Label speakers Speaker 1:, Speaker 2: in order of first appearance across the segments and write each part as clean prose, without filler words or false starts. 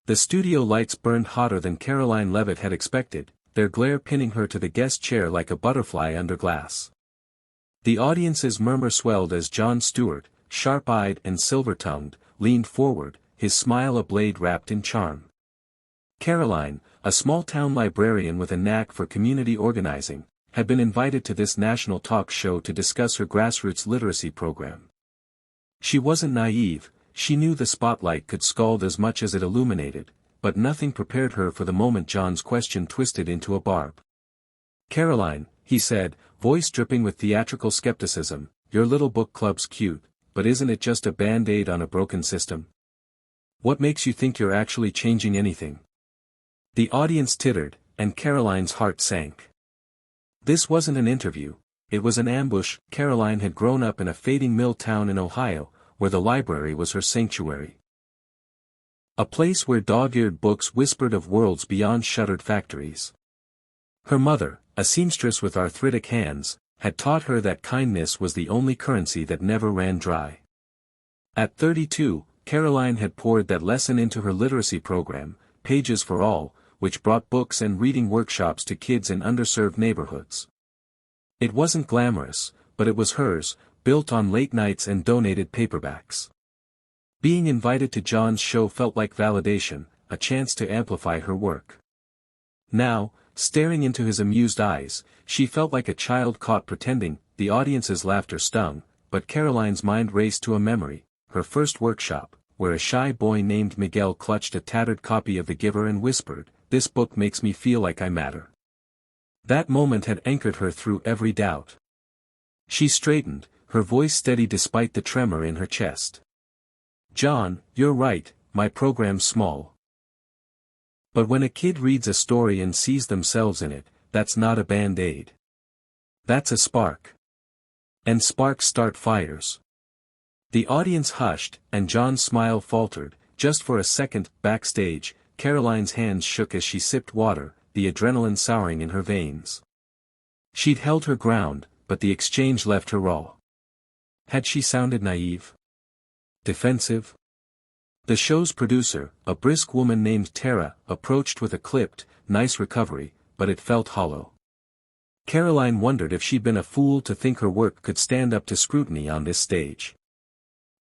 Speaker 1: The studio lights burned hotter than Karoline Leavitt had expected, their glare pinning her to the guest chair like a butterfly under glass. The audience's murmur swelled as Jon Stewart, sharp-eyed and silver-tongued, leaned forward, his smile a blade wrapped in charm. Karoline, a small-town librarian with a knack for community organizing, had been invited to this national talk show to discuss her grassroots literacy program. She wasn't naive, she knew the spotlight could scald as much as it illuminated, but nothing prepared her for the moment Jon's question twisted into a barb. "Karoline," he said, voice dripping with theatrical skepticism, "your little book club's cute, but isn't it just a band-aid on a broken system? What makes you think you're actually changing anything?" The audience tittered, and Karoline's heart sank. This wasn't an interview, it was an ambush. Karoline had grown up in a fading mill town in Ohio, where the library was her sanctuary. A place where dog-eared books whispered of worlds beyond shuttered factories. Her mother, a seamstress with arthritic hands, had taught her that kindness was the only currency that never ran dry. At 32, Karoline had poured that lesson into her literacy program, Pages for All, which brought books and reading workshops to kids in underserved neighborhoods. It wasn't glamorous, but it was hers, built on late nights and donated paperbacks. Being invited to Jon's show felt like validation, a chance to amplify her work. Now, staring into his amused eyes, she felt like a child caught pretending. The audience's laughter stung, but Karoline's mind raced to a memory, her first workshop, where a shy boy named Miguel clutched a tattered copy of The Giver and whispered, "This book makes me feel like I matter." That moment had anchored her through every doubt. She straightened, her voice steady despite the tremor in her chest. "Jon, you're right, my program's small. But when a kid reads a story and sees themselves in it, that's not a band-aid. That's a spark. And sparks start fires." The audience hushed, and Jon's smile faltered, just for a second. Backstage, Karoline's hands shook as she sipped water, the adrenaline souring in her veins. She'd held her ground, but the exchange left her raw. Had she sounded naive? Defensive? The show's producer, a brisk woman named Tara, approached with a clipped, "Nice recovery," but it felt hollow. Karoline wondered if she'd been a fool to think her work could stand up to scrutiny on this stage.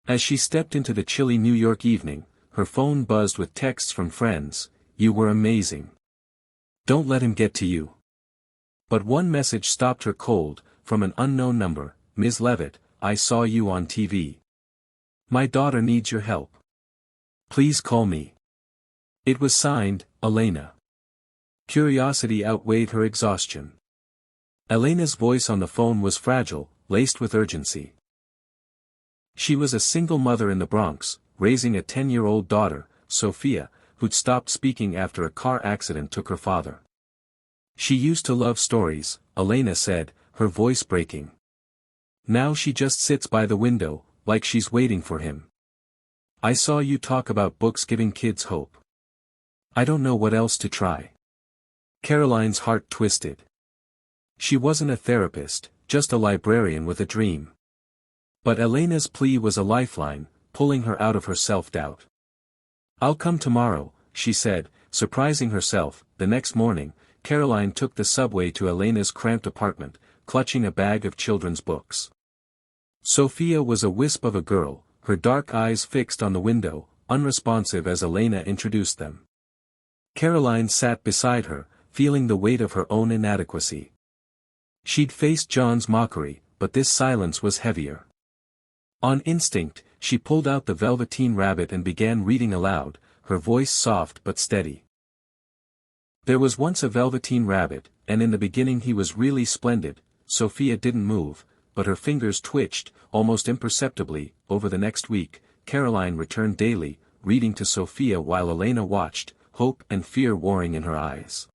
Speaker 1: As she stepped into the chilly New York evening, her phone buzzed with texts from friends, "You were amazing. Don't let him get to you." But one message stopped her cold, from an unknown number, "Ms. Leavitt, I saw you on TV. My daughter needs your help. Please call me." It was signed, Elena. Curiosity outweighed her exhaustion. Elena's voice on the phone was fragile, laced with urgency. She was a single mother in the Bronx, raising a 10-year-old daughter, Sofia, who'd stopped speaking after a car accident took her father. "She used to love stories," Elena said, her voice breaking. "Now she just sits by the window, like she's waiting for him. I saw you talk about books giving kids hope. I don't know what else to try." Karoline's heart twisted. She wasn't a therapist, just a librarian with a dream. But Elena's plea was a lifeline, pulling her out of her self-doubt. "I'll come tomorrow," she said, surprising herself. The next morning, Karoline took the subway to Elena's cramped apartment, clutching a bag of children's books. Sofia was a wisp of a girl, her dark eyes fixed on the window, unresponsive as Elena introduced them. Karoline sat beside her, feeling the weight of her own inadequacy. She'd faced Jon's mockery, but this silence was heavier. On instinct, she pulled out the Velveteen Rabbit and began reading aloud, her voice soft but steady. "There was once a Velveteen Rabbit, and in the beginning he was really splendid." Sofia didn't move, but her fingers twitched, almost imperceptibly. Over the next week, Karoline returned daily, reading to Sofia while Elena watched, hope and fear warring in her eyes.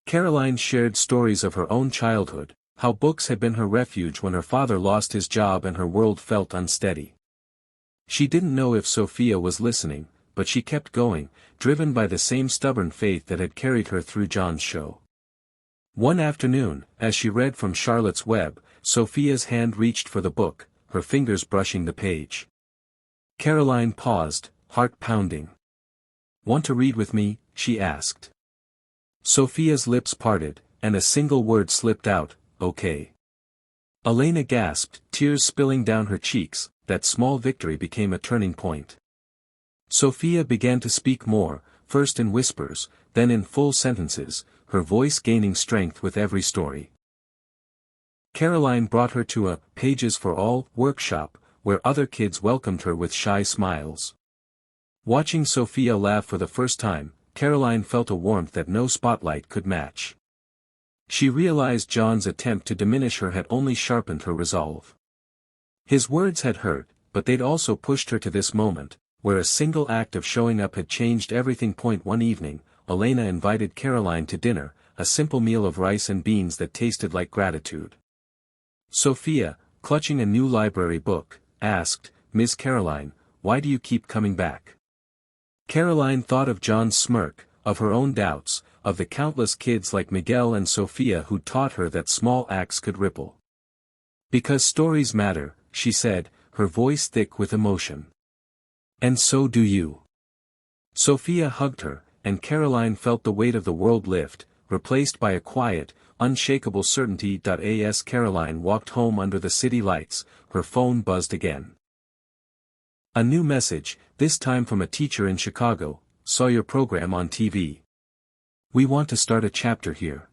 Speaker 1: Karoline shared stories of her own childhood, how books had been her refuge when her father lost his job and her world felt unsteady. She didn't know if Sofia was listening, but she kept going, driven by the same stubborn faith that had carried her through Jon's show. One afternoon, as she read from Charlotte's Web, Sofia's hand reached for the book, her fingers brushing the page. Karoline paused, heart pounding. "Want to read with me?" she asked. Sofia's lips parted, and a single word slipped out, "Okay." Elena gasped, tears spilling down her cheeks. That small victory became a turning point. Sofia began to speak more, first in whispers, then in full sentences, her voice gaining strength with every story. Karoline brought her to a "Pages for All" workshop, where other kids welcomed her with shy smiles. Watching Sofia laugh for the first time, Karoline felt a warmth that no spotlight could match. She realized Jon's attempt to diminish her had only sharpened her resolve. His words had hurt, but they'd also pushed her to this moment, where a single act of showing up had changed everything. One evening, Elena invited Karoline to dinner, a simple meal of rice and beans that tasted like gratitude. Sofia, clutching a new library book, asked, "Miss Karoline, why do you keep coming back?" Karoline thought of Jon's smirk, of her own doubts, of the countless kids like Miguel and Sofia who taught her that small acts could ripple. "Because stories matter," she said, her voice thick with emotion. "And so do you." Sofia hugged her, and Karoline felt the weight of the world lift, replaced by a quiet, unshakable certainty. As Karoline walked home under the city lights, her phone buzzed again. A new message, this time from a teacher in Chicago: "Saw your program on TV. We want to start a chapter here.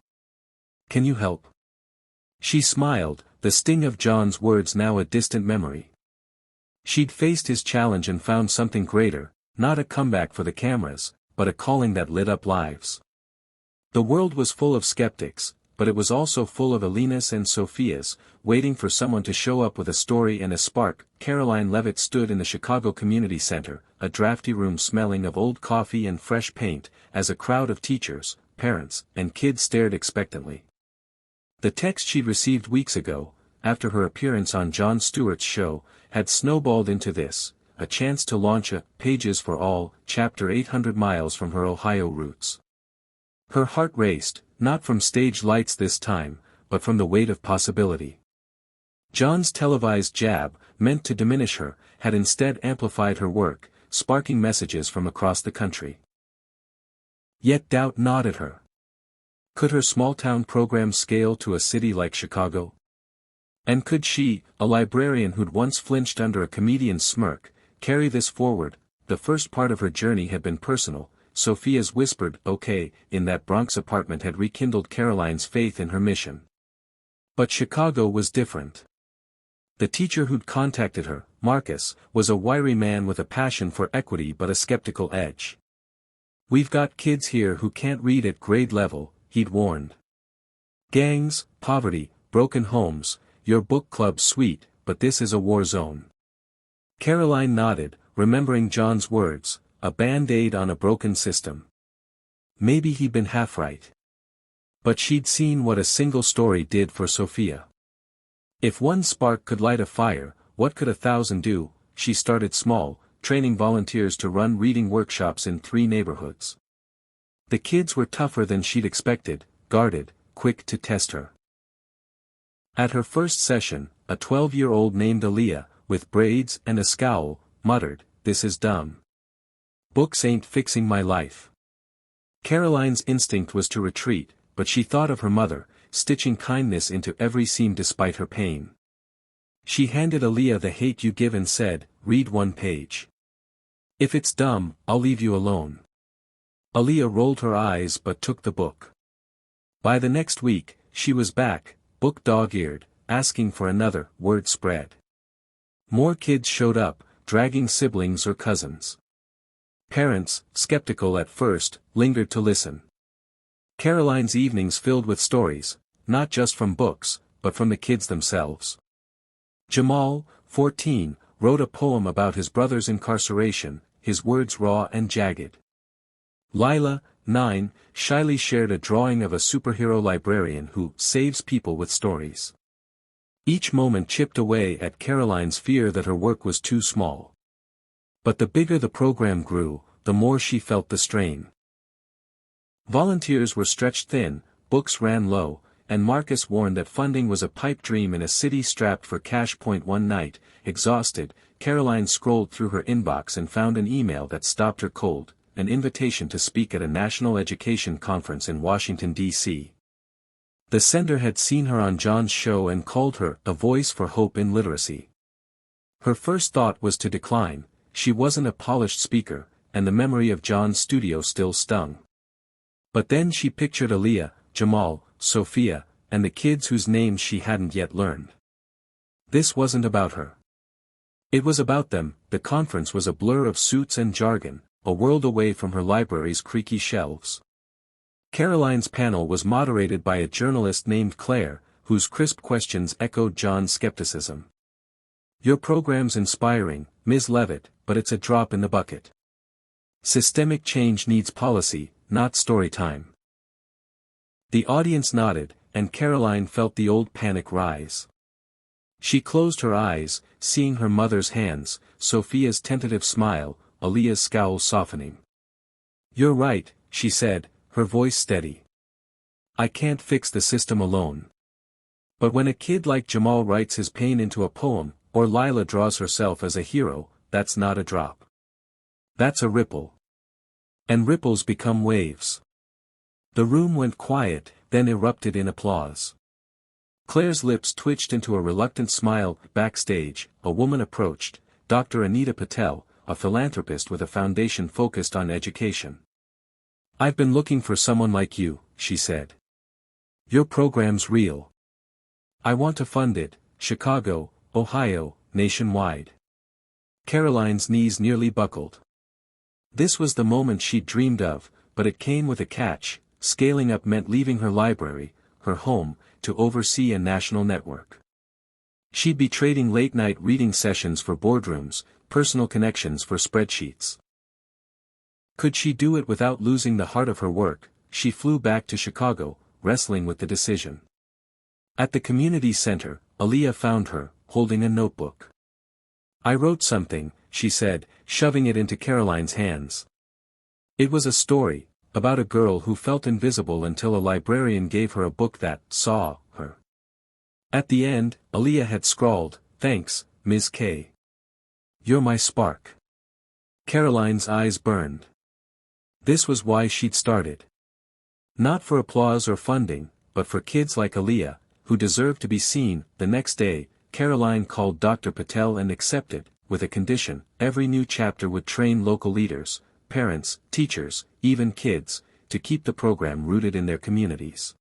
Speaker 1: Can you help?" She smiled, the sting of Jon's words now a distant memory. She'd faced his challenge and found something greater, not a comeback for the cameras, but a calling that lit up lives. The world was full of skeptics, but it was also full of Elena's and Sofia's, waiting for someone to show up with a story and a spark. Karoline Leavitt stood in the Chicago Community Center, a drafty room smelling of old coffee and fresh paint, as a crowd of teachers, parents, and kids stared expectantly. The text she'd received weeks ago, after her appearance on Jon Stewart's show, had snowballed into this, a chance to launch a "Pages for All" chapter 800 miles from her Ohio roots. Her heart raced, not from stage lights this time, but from the weight of possibility. Jon's televised jab, meant to diminish her, had instead amplified her work, sparking messages from across the country. Yet doubt gnawed at her. Could her small-town program scale to a city like Chicago? And could she, a librarian who'd once flinched under a comedian's smirk, carry this forward? The first part of her journey had been personal. Sofia's whispered "okay" in that Bronx apartment had rekindled Karoline's faith in her mission. But Chicago was different. The teacher who'd contacted her, Marcus, was a wiry man with a passion for equity but a skeptical edge. "We've got kids here who can't read at grade level," he'd warned. "Gangs, poverty, broken homes, your book club's sweet, but this is a war zone." Karoline nodded, remembering Jon's words, a band-aid on a broken system. Maybe he'd been half right. But she'd seen what a single story did for Sofia. If one spark could light a fire, what could 1,000 do? She started small, training volunteers to run reading workshops in 3 neighborhoods. The kids were tougher than she'd expected, guarded, quick to test her. At her first session, a 12-year-old named Aaliyah, with braids and a scowl, muttered, "This is dumb. Books ain't fixing my life." Karoline's instinct was to retreat, but she thought of her mother, stitching kindness into every seam despite her pain. She handed Aaliyah the hate you give and said, "Read 1 page. If it's dumb, I'll leave you alone." Aaliyah rolled her eyes but took the book. By the next week, she was back, book dog-eared, asking for another. Word spread. More kids showed up, dragging siblings or cousins. Parents, skeptical at first, lingered to listen. Karoline's evenings filled with stories, not just from books, but from the kids themselves. Jamal, 14, wrote a poem about his brother's incarceration, his words raw and jagged. Lila, 9, shyly shared a drawing of a superhero librarian who saves people with stories. Each moment chipped away at Karoline's fear that her work was too small. But the bigger the program grew, the more she felt the strain. Volunteers were stretched thin, books ran low, and Marcus warned that funding was a pipe dream in a city strapped for cash. One night, exhausted, Karoline scrolled through her inbox and found an email that stopped her cold. an invitation to speak at a national education conference in Washington, D.C. The sender had seen her on Jon's show and called her a voice for hope in literacy. Her first thought was to decline. She wasn't a polished speaker, and the memory of Jon's studio still stung. But then she pictured Aaliyah, Jamal, Sofia, and the kids whose names she hadn't yet learned. This wasn't about her. It was about them. The conference was a blur of suits and jargon, a world away from her library's creaky shelves. Karoline's panel was moderated by a journalist named Claire, whose crisp questions echoed Jon's skepticism. "Your program's inspiring, Ms. Leavitt, but it's a drop in the bucket. Systemic change needs policy, not story time." The audience nodded, and Karoline felt the old panic rise. She closed her eyes, seeing her mother's hands, Sofia's tentative smile, Aaliyah's scowl softening. "You're right," she said, her voice steady. "I can't fix the system alone. But when a kid like Jamal writes his pain into a poem, or Lila draws herself as a hero, that's not a drop. That's a ripple. And ripples become waves." The room went quiet, then erupted in applause. Claire's lips twitched into a reluctant smile. Backstage, a woman approached, Dr. Anita Patel, a philanthropist with a foundation focused on education. "I've been looking for someone like you," she said. "Your program's real. I want to fund it, Chicago, Ohio, nationwide." Karoline's knees nearly buckled. This was the moment she'd dreamed of, but it came with a catch. Scaling up meant leaving her library, her home, to oversee a national network. She'd be trading late-night reading sessions for boardrooms, personal connections for spreadsheets. Could she do it without losing the heart of her work? She flew back to Chicago, wrestling with the decision. At the community center, Aaliyah found her, holding a notebook. "I wrote something," she said, shoving it into Karoline's hands. It was a story, about a girl who felt invisible until a librarian gave her a book that saw her. At the end, Aaliyah had scrawled, "Thanks, Ms. K. You're my spark." Karoline's eyes burned. This was why she'd started. Not for applause or funding, but for kids like Aaliyah, who deserved to be seen. The next day, Karoline called Dr. Patel and accepted, with a condition: every new chapter would train local leaders, parents, teachers, even kids, to keep the program rooted in their communities.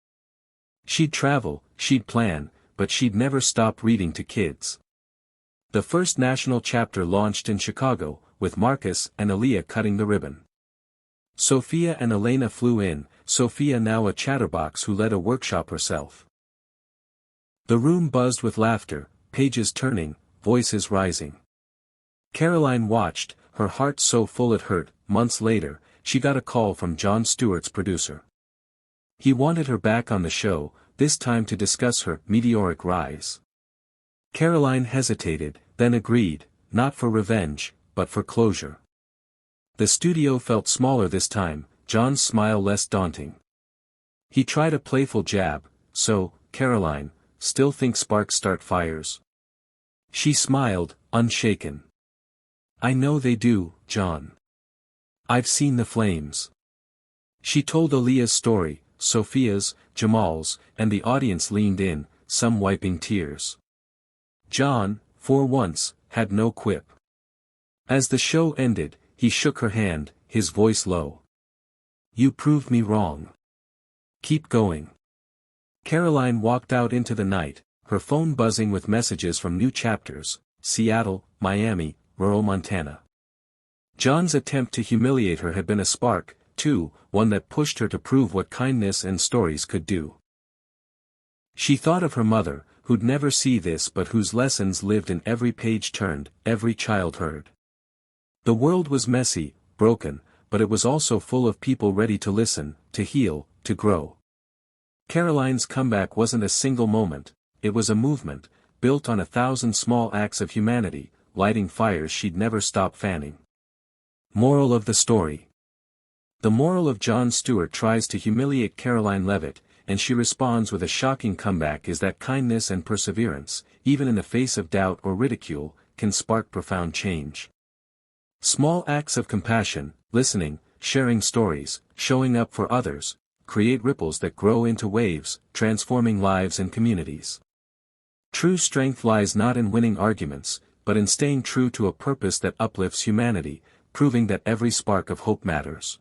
Speaker 1: She'd travel, she'd plan, but she'd never stop reading to kids. The first national chapter launched in Chicago, with Marcus and Aaliyah cutting the ribbon. Sofia and Elena flew in, Sofia now a chatterbox who led a workshop herself. The room buzzed with laughter, pages turning, voices rising. Karoline watched, her heart so full it hurt. Months later, she got a call from Jon Stewart's producer. He wanted her back on the show, this time to discuss her meteoric rise. Karoline hesitated, then agreed, not for revenge, but for closure. The studio felt smaller this time, Jon's smile less daunting. He tried a playful jab. "So, Karoline, still think sparks start fires?" She smiled, unshaken. "I know they do, Jon. I've seen the flames." She told Aaliyah's story, Sofia's, Jamal's, and the audience leaned in, some wiping tears. Jon, for once, had no quip. As the show ended, he shook her hand, his voice low. "You proved me wrong. Keep going." Karoline walked out into the night, her phone buzzing with messages from new chapters: Seattle, Miami, rural Montana. Jon's attempt to humiliate her had been a spark, too, one that pushed her to prove what kindness and stories could do. She thought of her mother, who'd never see this but whose lessons lived in every page turned, every child heard. The world was messy, broken, but it was also full of people ready to listen, to heal, to grow. Karoline's comeback wasn't a single moment, it was a movement, built on 1,000 small acts of humanity, lighting fires she'd never stop fanning. Moral of the story. The moral of Jon Stewart tries to humiliate Karoline Leavitt, and she responds with a shocking comeback is that kindness and perseverance, even in the face of doubt or ridicule, can spark profound change. Small acts of compassion, listening, sharing stories, showing up for others, create ripples that grow into waves, transforming lives and communities. True strength lies not in winning arguments, but in staying true to a purpose that uplifts humanity, proving that every spark of hope matters.